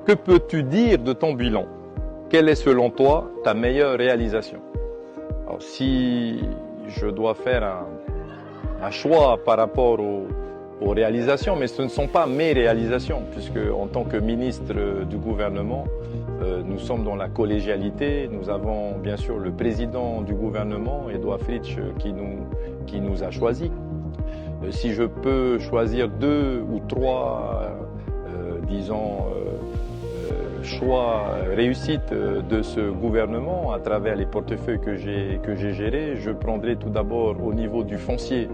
Que peux-tu dire de ton bilan? Quelle est selon toi ta meilleure réalisation? Alors, si je dois faire un choix par rapport aux réalisations, mais ce ne sont pas mes réalisations, puisque en tant que ministre du gouvernement, nous sommes dans la collégialité. Nous avons bien sûr le président du gouvernement, Edouard Fritch, qui nous a choisis. Si je peux choisir 2 ou 3, disons, choix, réussite de ce gouvernement à travers les portefeuilles que j'ai gérés, je prendrai tout d'abord au niveau du foncier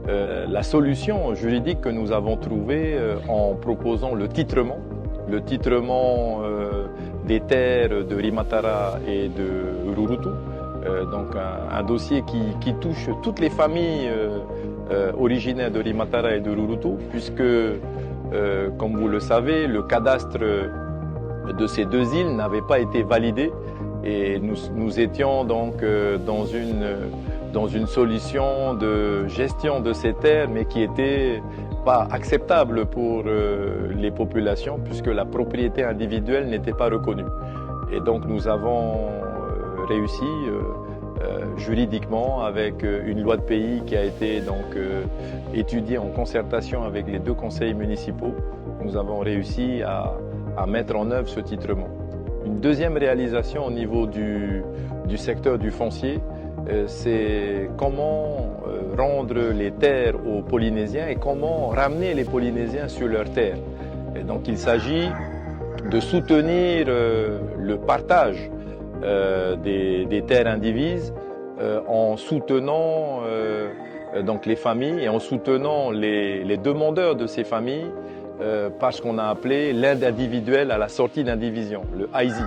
la solution juridique que nous avons trouvée en proposant le titrement des terres de Rimatara et de Rurutu. Donc un dossier qui touche toutes les familles originaires de Rimatara et de Rurutu, puisque, comme vous le savez, le cadastre de ces 2 îles n'avait pas été validé et nous étions donc dans une solution de gestion de ces terres, mais qui était pas acceptable pour les populations, puisque la propriété individuelle n'était pas reconnue. Et donc nous avons réussi juridiquement avec une loi de pays qui a été donc étudiée en concertation avec les 2 conseils municipaux. Nous avons réussi à mettre en œuvre ce titrement. Une deuxième réalisation au niveau du secteur du foncier, c'est comment rendre les terres aux Polynésiens et comment ramener les Polynésiens sur leurs terres. Et donc il s'agit de soutenir le partage des terres indivises en soutenant donc les familles et en soutenant les demandeurs de ces familles par ce qu'on a appelé l'aide individuelle à la sortie d'indivision, le AISI.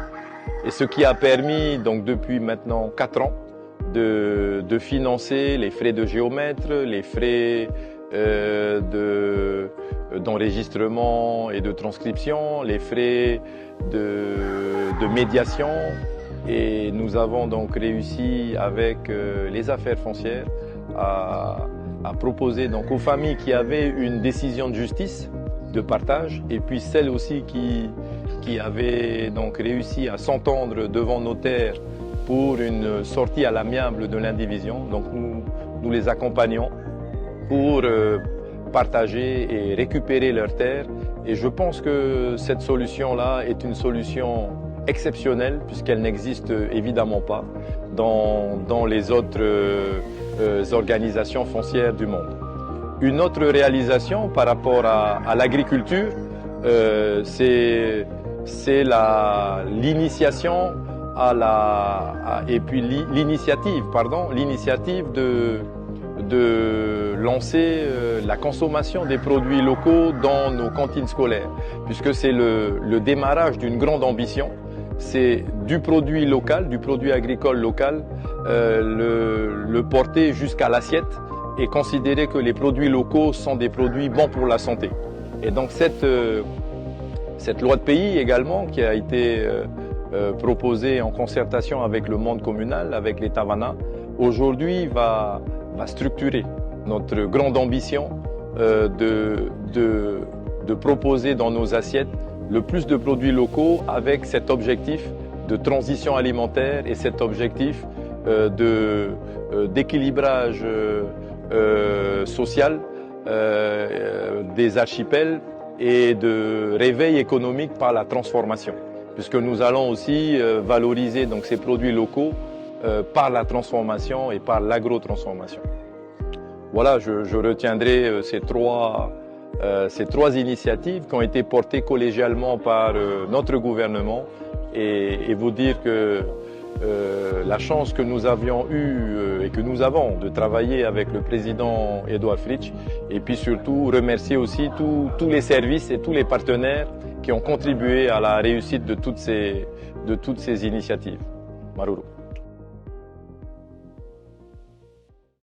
Et ce qui a permis donc depuis maintenant 4 ans de financer les frais de géomètre, les frais d'enregistrement et de transcription, les frais de médiation. Et nous avons donc réussi avec les affaires foncières à proposer donc aux familles qui avaient une décision de justice de partage, et puis celles aussi qui avaient donc réussi à s'entendre devant notaire pour une sortie à l'amiable de l'indivision. Donc nous les accompagnons pour partager et récupérer leurs terres. Et je pense que cette solution-là est une solution exceptionnelle, puisqu'elle n'existe évidemment pas dans les autres organisations foncières du monde. Une autre réalisation par rapport à l'agriculture, c'est l'initiation l'initiative de lancer la consommation des produits locaux dans nos cantines scolaires, puisque c'est le démarrage d'une grande ambition. C'est du produit local, du produit agricole local, le porter jusqu'à l'assiette et considérer que les produits locaux sont des produits bons pour la santé. Et donc cette loi de pays également, qui a été proposée en concertation avec le monde communal, avec les Tavana, aujourd'hui va structurer notre grande ambition de proposer dans nos assiettes le plus de produits locaux, avec cet objectif de transition alimentaire et cet objectif d'équilibrage social des archipels et de réveil économique par la transformation, puisque nous allons aussi valoriser donc ces produits locaux par la transformation et par l'agro-transformation. Voilà, je retiendrai ces trois initiatives qui ont été portées collégialement par notre gouvernement, et vous dire que la chance que nous avions eue et que nous avons de travailler avec le président Edouard Fritch, et puis surtout remercier aussi tous les services et tous les partenaires qui ont contribué à la réussite de toutes ces initiatives. Maruru.